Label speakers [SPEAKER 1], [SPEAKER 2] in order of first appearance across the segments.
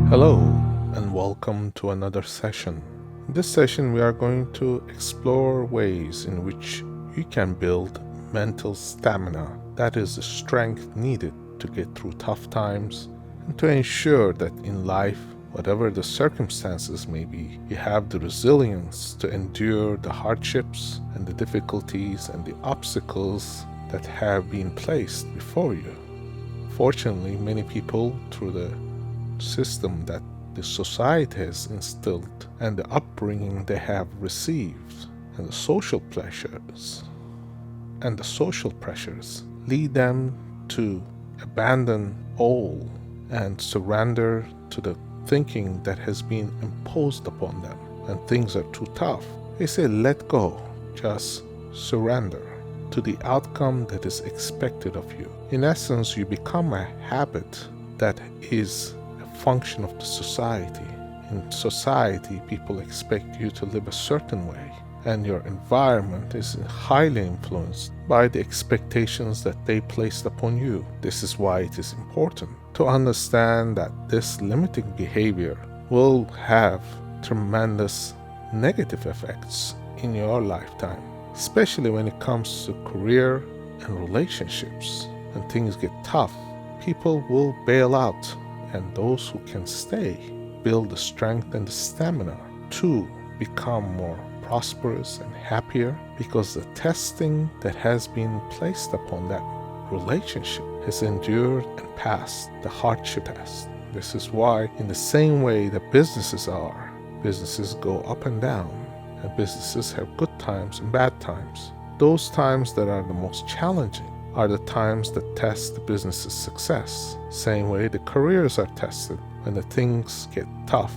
[SPEAKER 1] Hello, and welcome to another session. In this session, we are going to explore ways in which you can build mental stamina, that is, the strength needed to get through tough times and to ensure that in life, whatever the circumstances may be, you have the resilience to endure the hardships and the difficulties and the obstacles that have been placed before you. Fortunately, many people, through the system that the society has instilled and the upbringing they have received and the social pressures lead them to abandon all and surrender to the thinking that has been imposed upon them. And things are too tough, they say let go, just surrender to the outcome that is expected of you. In essence, you become a habit that is function of the society. In society, people expect you to live a certain way, and your environment is highly influenced by the expectations that they placed upon you. This is why it is important to understand that this limiting behavior will have tremendous negative effects in your lifetime, especially when it comes to career and relationships. When things get tough, people will bail out, and those who can stay build the strength and the stamina to become more prosperous and happier, because the testing that has been placed upon that relationship has endured and passed the hardship test. This is why, in the same way that businesses go up and down, and businesses have good times and bad times. Those times that are the most challenging are the times that test the business's success. Same way the careers are tested when the things get tough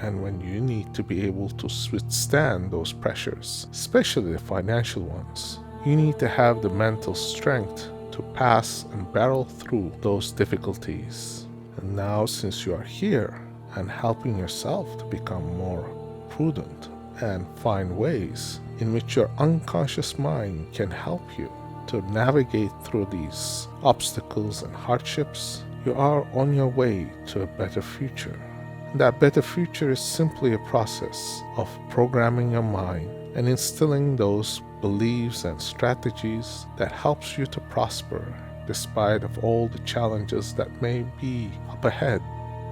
[SPEAKER 1] and when you need to be able to withstand those pressures, especially the financial ones. You need to have the mental strength to pass and battle through those difficulties. And now, since you are here and helping yourself to become more prudent and find ways in which your unconscious mind can help you to navigate through these obstacles and hardships, you are on your way to a better future. And that better future is simply a process of programming your mind and instilling those beliefs and strategies that helps you to prosper despite of all the challenges that may be up ahead.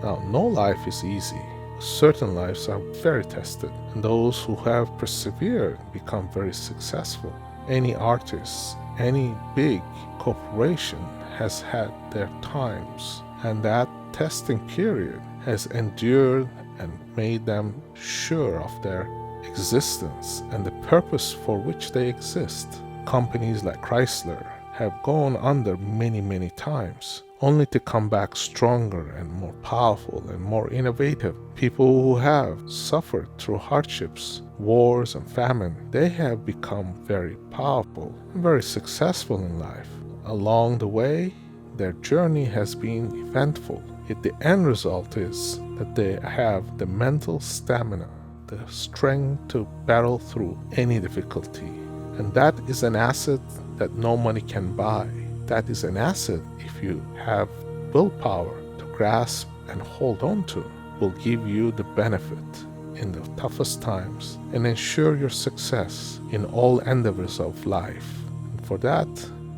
[SPEAKER 1] Now, no life is easy. Certain lives are very tested, and those who have persevered become very successful. Any artist, any big corporation has had their times, and that testing period has endured and made them sure of their existence and the purpose for which they exist. Companies like Chrysler have gone under many times, only to come back stronger and more powerful and more innovative. People who have suffered through hardships, wars and famine, they have become very powerful and very successful in life. Along the way, their journey has been eventful, yet the end result is that they have the mental stamina, the strength to battle through any difficulty. And that is an asset that no money can buy. That is an asset, if you have willpower to grasp and hold on to, will give you the benefit in the toughest times and ensure your success in all endeavors of life. And for that,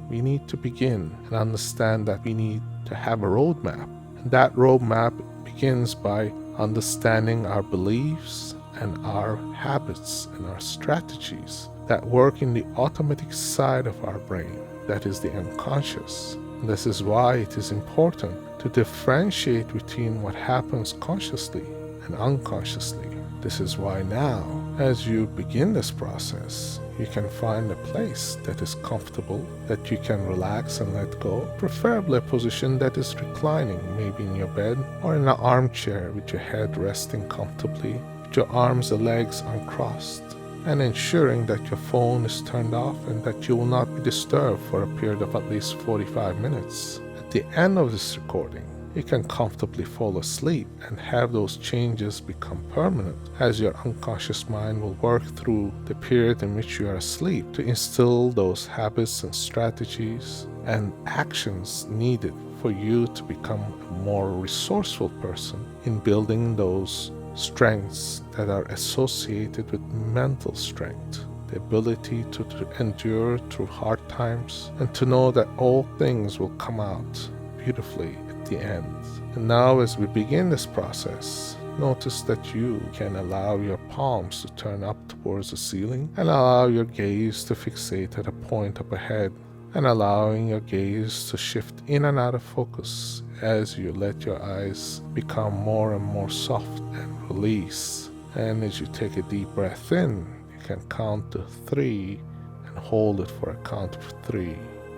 [SPEAKER 1] we need to begin and understand that we need to have a roadmap. And that roadmap begins by understanding our beliefs and our habits and our strategies that work in the automatic side of our brain, that is the unconscious. And this is why it is important to differentiate between what happens consciously and unconsciously. This is why now, as you begin this process, you can find a place that is comfortable, that you can relax and let go, preferably a position that is reclining, maybe in your bed or in an armchair with your head resting comfortably, with your arms and legs uncrossed, and ensuring that your phone is turned off and that you will not be disturbed for a period of at least 45 minutes. At the end of this recording, you can comfortably fall asleep and have those changes become permanent, as your unconscious mind will work through the period in which you are asleep to instill those habits and strategies and actions needed for you to become a more resourceful person in building those strengths that are associated with mental strength, the ability to endure through hard times and to know that all things will come out beautifully at the end. And now as we begin this process, notice that you can allow your palms to turn up towards the ceiling and allow your gaze to fixate at a point up ahead, and allowing your gaze to shift in and out of focus as you let your eyes become more and more soft and release. And as you take a deep breath in, you can count to 3 and hold it for a count of 3.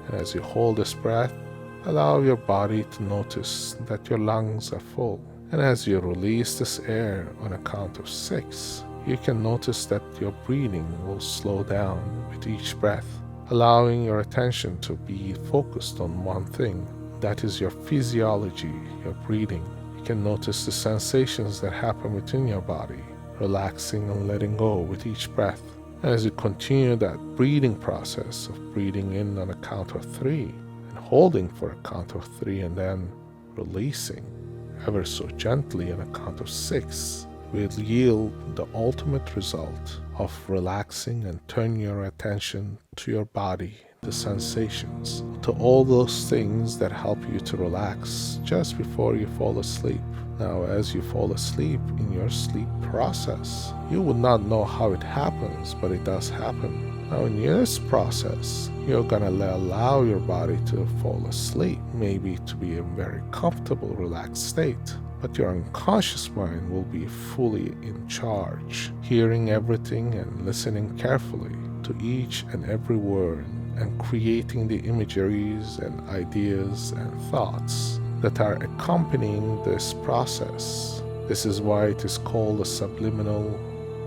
[SPEAKER 1] And as you hold this breath, allow your body to notice that your lungs are full. And as you release this air on a count of 6, you can notice that your breathing will slow down with each breath, allowing your attention to be focused on one thing. That is your physiology, your breathing. You can notice the sensations that happen within your body, relaxing and letting go with each breath. And as you continue that breathing process of breathing in on a count of 3 and holding for a count of 3 and then releasing ever so gently on a count of 6, will yield the ultimate result of relaxing and turning your attention to your body, the sensations, to all those things that help you to relax just before you fall asleep. Now, as you fall asleep in your sleep process, you would not know how it happens, but it does happen. Now, in this process, you're going to allow your body to fall asleep, maybe to be a very comfortable, relaxed state. But your unconscious mind will be fully in charge, hearing everything and listening carefully to each and every word and creating the imageries and ideas and thoughts that are accompanying this process. This is why it is called a subliminal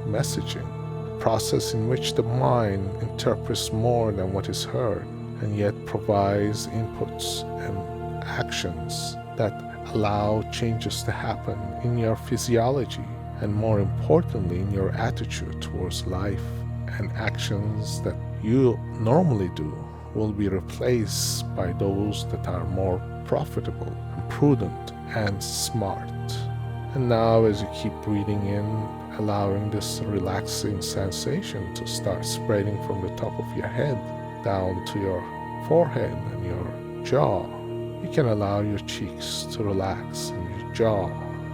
[SPEAKER 1] messaging, a process in which the mind interprets more than what is heard and yet provides inputs and actions that allow changes to happen in your physiology and, more importantly, in your attitude towards life. And actions that you normally do will be replaced by those that are more profitable and prudent and smart. And now, as you keep breathing in, allowing this relaxing sensation to start spreading from the top of your head down to your forehead and your jaw, you can allow your cheeks to relax and your jaw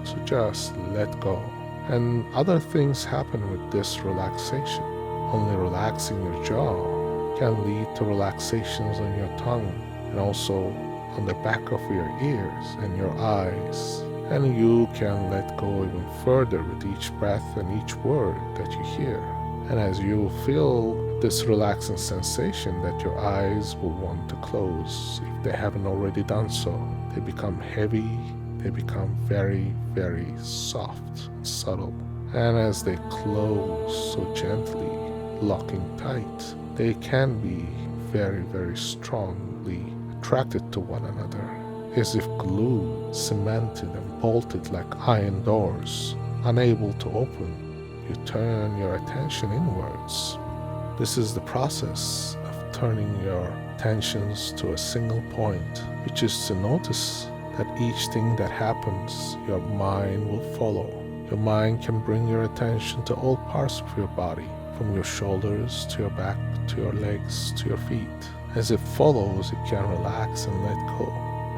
[SPEAKER 1] to just let go. And other things happen with this relaxation. Only relaxing your jaw can lead to relaxations on your tongue and also on the back of your ears and your eyes. And you can let go even further with each breath and each word that you hear. And as you feel this relaxing sensation that your eyes will want to close, if they haven't already done so, they become heavy, they become very, very soft and subtle. And as they close so gently, locking tight, they can be very, very strongly attracted to one another, as if glued, cemented, and bolted like iron doors, unable to open. You turn your attention inwards. This is the process of turning your attentions to a single point, which is to notice that each thing that happens, your mind will follow. Your mind can bring your attention to all parts of your body, from your shoulders to your back, to your legs, to your feet. As it follows, it can relax and let go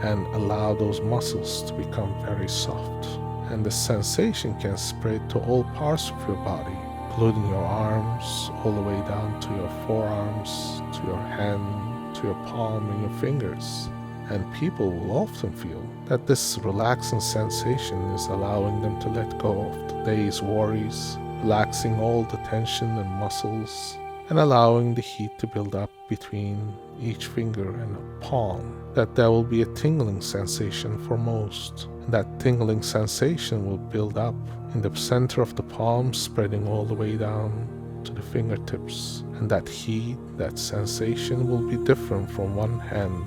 [SPEAKER 1] and allow those muscles to become very soft. And the sensation can spread to all parts of your body, including your arms, all the way down to your forearms, to your hand, to your palm and your fingers. And people will often feel that this relaxing sensation is allowing them to let go of the day's worries, relaxing all the tension and muscles, and allowing the heat to build up between each finger and a palm, that there will be a tingling sensation for most. And that tingling sensation will build up in the center of the palm, spreading all the way down to the fingertips. And that heat, that sensation will be different from one hand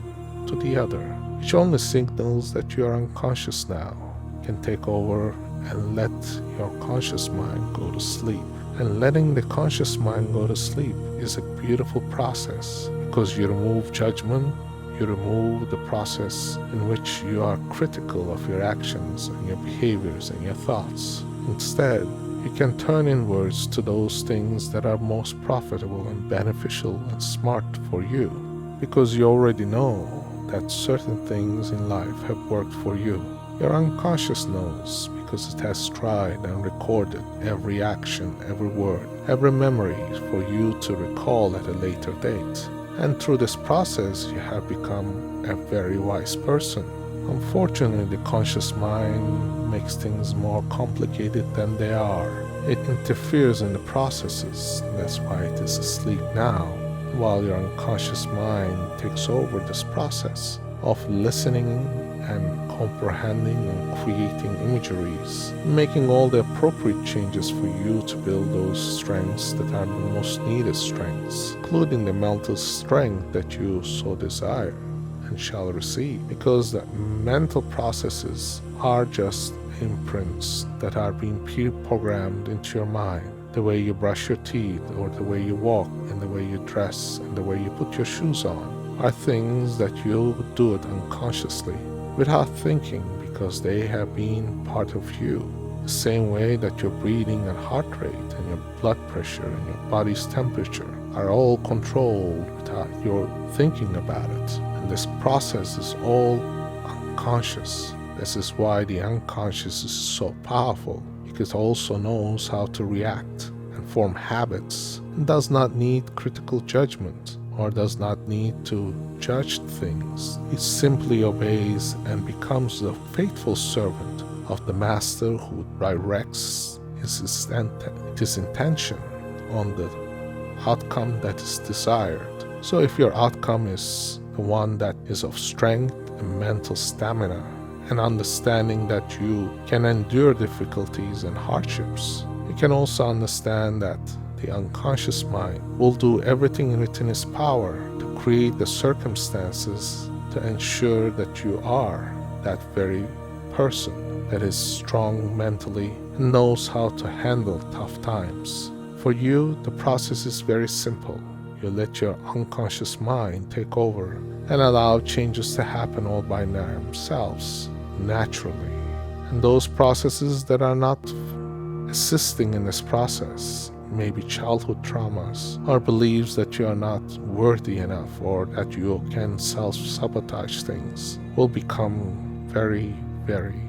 [SPEAKER 1] to the other, which only signals that you are unconscious now. You can take over and let your conscious mind go to sleep. And letting the conscious mind go to sleep is a beautiful process because you remove judgment, you remove the process in which you are critical of your actions and your behaviors and your thoughts. Instead, you can turn inwards to those things that are most profitable and beneficial and smart for you, because you already know that certain things in life have worked for you. Your unconscious knows because it has tried and recorded every action, every word, every memory for you to recall at a later date. And through this process, you have become a very wise person. Unfortunately, the conscious mind makes things more complicated than they are. It interferes in the processes. That's why it is asleep now, while your unconscious mind takes over this process of listening and comprehending and creating imageries, making all the appropriate changes for you to build those strengths that are the most needed strengths, including the mental strength that you so desire and shall receive, because the mental processes are just imprints that are being pre-programmed into your mind. The way you brush your teeth, or the way you walk, and the way you dress, and the way you put your shoes on are things that you do it unconsciously without thinking, because they have been part of you. The same way that your breathing and heart rate and your blood pressure and your body's temperature are all controlled without your thinking about it. And this process is all unconscious. This is why the unconscious is so powerful. It also knows how to react and form habits, and does not need critical judgment, or does not need to judge things. It simply obeys and becomes the faithful servant of the master who directs his intention on the outcome that is desired. So if your outcome is the one that is of strength and mental stamina, and understanding that you can endure difficulties and hardships, you can also understand that the unconscious mind will do everything within its power to create the circumstances to ensure that you are that very person that is strong mentally and knows how to handle tough times. For you, the process is very simple. You let your unconscious mind take over and allow changes to happen all by themselves, naturally. And those processes that are not assisting in this process, maybe childhood traumas or beliefs that you are not worthy enough, or that you can self-sabotage things, will become very, very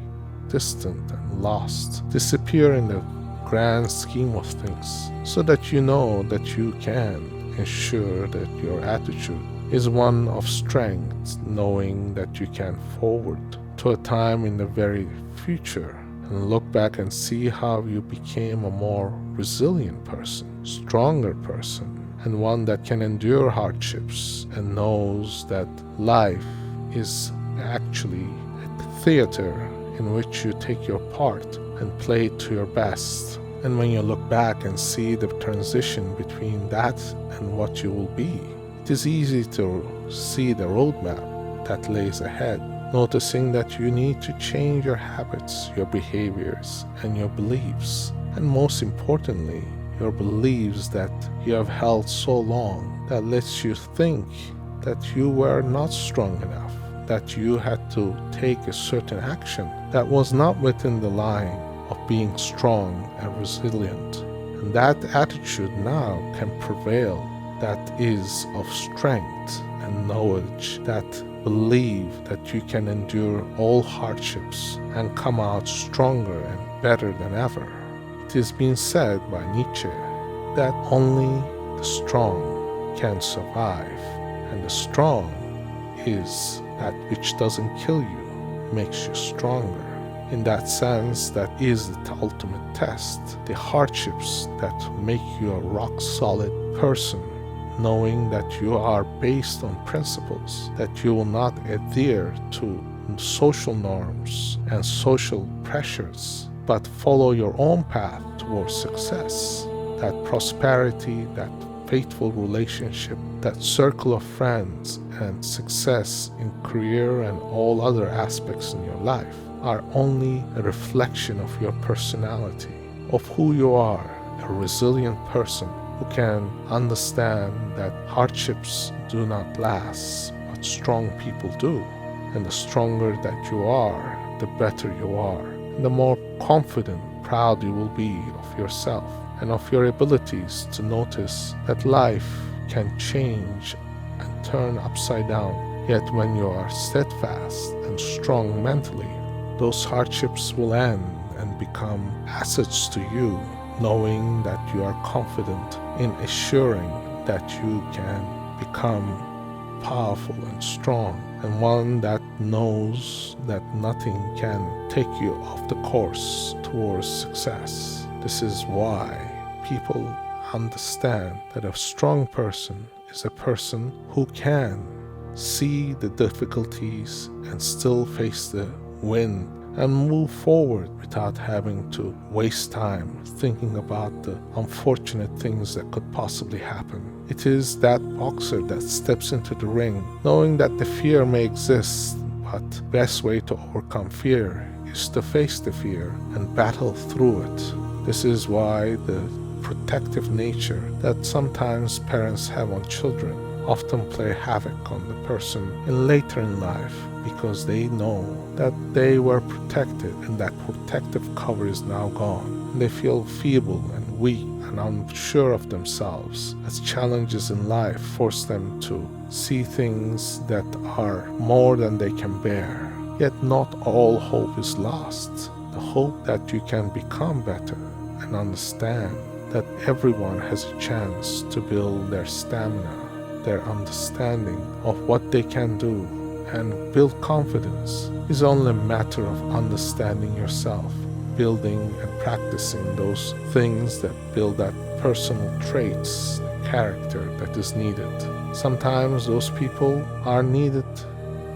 [SPEAKER 1] distant and lost, disappear in the grand scheme of things, so that you know that you can ensure that your attitude is one of strength, knowing that you can forward to a time in the very future and look back and see how you became a more resilient person, stronger person, and one that can endure hardships and knows that life is actually a theater in which you take your part and play it to your best. And when you look back and see the transition between that and what you will be, it is easy to see the roadmap that lays ahead, noticing that you need to change your habits, your behaviors, and your beliefs. And most importantly, your beliefs that you have held so long that lets you think that you were not strong enough, that you had to take a certain action that was not within the line of being strong and resilient. And that attitude now can prevail, that is of strength and knowledge, that believe that you can endure all hardships and come out stronger and better than ever. It is been said by Nietzsche that only the strong can survive, and the strong is that which doesn't kill you, makes you stronger. In that sense, that is the ultimate test, the hardships that make you a rock-solid person, knowing that you are based on principles, that you will not adhere to social norms and social pressures, but follow your own path towards success, that prosperity, that faithful relationship, that circle of friends, and success in career and all other aspects in your life are only a reflection of your personality, of who you are, a resilient person who can understand that hardships do not last, but what strong people do. And the stronger that you are, the better you are. And the more confident, proud you will be of yourself and of your abilities to notice that life can change and turn upside down. Yet when you are steadfast and strong mentally, those hardships will end and become assets to you, knowing that you are confident in assuring that you can become powerful and strong, and one that knows that nothing can take you off the course towards success. This is why people understand that a strong person is a person who can see the difficulties and still face the win and move forward without having to waste time thinking about the unfortunate things that could possibly happen. It is that boxer that steps into the ring knowing that the fear may exist, but the best way to overcome fear is to face the fear and battle through it. This is why the protective nature that sometimes parents have on children often play havoc on the person later in life, because they know that they were protected and that protective cover is now gone. And they feel feeble and weak and unsure of themselves as challenges in life force them to see things that are more than they can bear. Yet not all hope is lost. The hope that you can become better and understand that everyone has a chance to build their stamina, their understanding of what they can do, and build confidence is only a matter of understanding yourself, building and practicing those things that build that personal traits, character that is needed. Sometimes those people are needed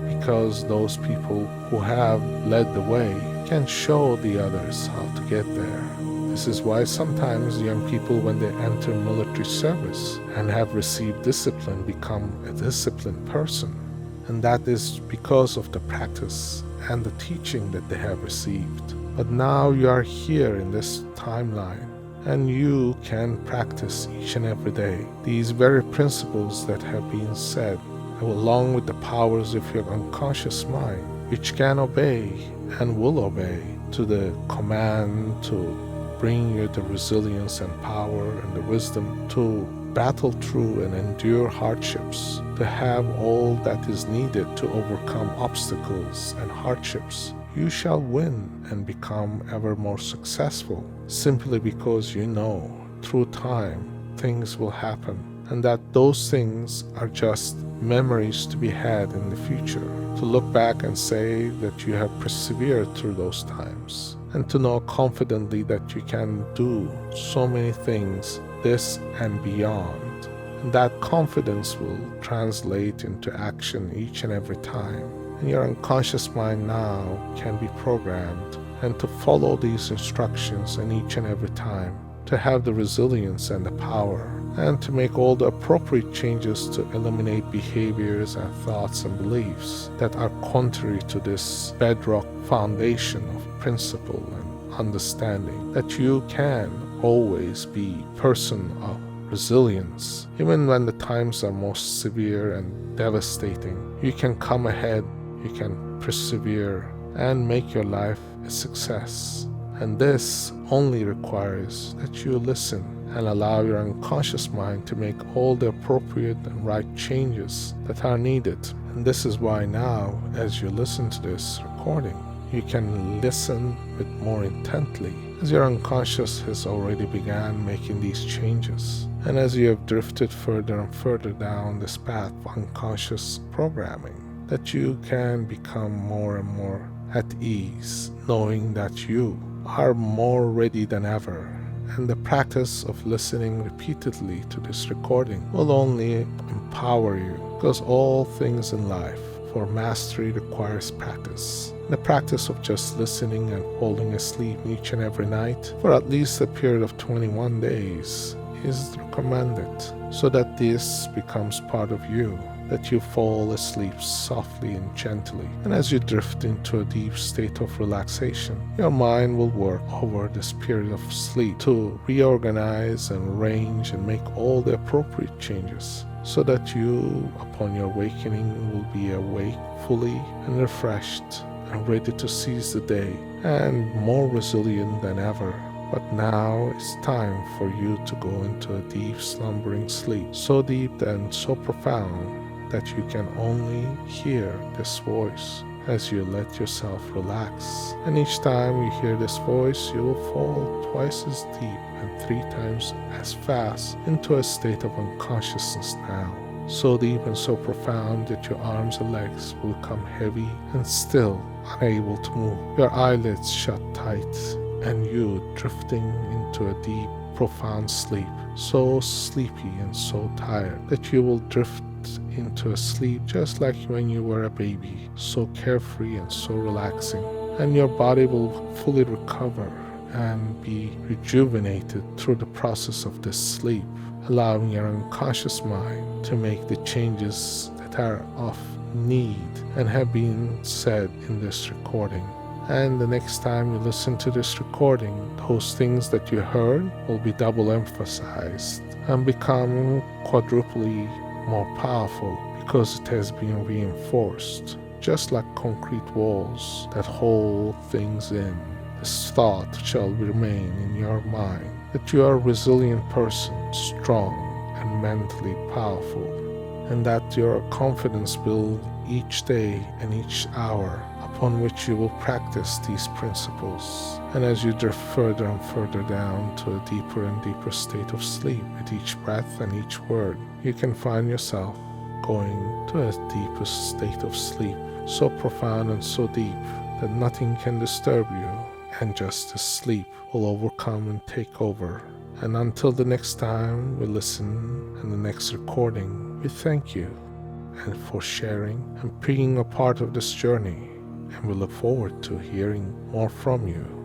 [SPEAKER 1] because those people who have led the way can show the others how to get there. This is why sometimes young people, when they enter military service and have received discipline, become a disciplined person. And that is because of the practice and the teaching that they have received. But now you are here in this timeline, and you can practice each and every day these very principles that have been said, along with the powers of your unconscious mind, which can obey and will obey to the command to bring you the resilience and power and the wisdom to battle through and endure hardships, to have all that is needed to overcome obstacles and hardships. You shall win and become ever more successful, simply because you know through time things will happen, and that those things are just memories to be had in the future, to look back and say that you have persevered through those times, and to know confidently that you can do so many things, this and beyond. And that confidence will translate into action each and every time. And your unconscious mind now can be programmed and to follow these instructions in each and every time, to have the resilience and the power, and to make all the appropriate changes to eliminate behaviors and thoughts and beliefs that are contrary to this bedrock foundation of principle and understanding, that you can always be a person of resilience. Even when the times are most severe and devastating, you can come ahead, you can persevere and make your life a success. And this only requires that you listen and allow your unconscious mind to make all the appropriate and right changes that are needed. And this is why now, as you listen to this recording, you can listen with more intently, as your unconscious has already began making these changes. And as you have drifted further and further down this path of unconscious programming, that you can become more and more at ease, knowing that you are more ready than ever. And the practice of listening repeatedly to this recording will only empower you, because all things in life for mastery requires practice. The practice of just listening and falling asleep each and every night for at least a period of 21 days is recommended, so that this becomes part of you, that you fall asleep softly and gently. And as you drift into a deep state of relaxation, your mind will work over this period of sleep to reorganize and arrange and make all the appropriate changes so that you, upon your awakening, will be awake fully and refreshed and ready to seize the day and more resilient than ever. But now it's time for you to go into a deep slumbering sleep, so deep and so profound that you can only hear this voice as you let yourself relax. And each time you hear this voice, you will fall twice as deep and 3 times as fast into a state of unconsciousness now, so deep and so profound that your arms and legs will become heavy and still unable to move, your eyelids shut tight, and you drifting into a deep, profound sleep, so sleepy and so tired that you will drift into a sleep just like when you were a baby, so carefree and so relaxing, and your body will fully recover and be rejuvenated through the process of this sleep, allowing your unconscious mind to make the changes that are of need and have been said in this recording. And the next time you listen to this recording, those things that you heard will be double emphasized and become quadruply more powerful because it has been reinforced, just like concrete walls that hold things in. This thought shall remain in your mind that you are a resilient person, strong and mentally powerful, and that your confidence builds each day and each hour upon which you will practice these principles. And as you drift further and further down to a deeper and deeper state of sleep with each breath and each word, you can find yourself going to a deeper state of sleep, so profound and so deep that nothing can disturb you, and just the sleep will overcome and take over. And until the next time we listen and the next recording, we thank you and for sharing and being a part of this journey, and we look forward to hearing more from you.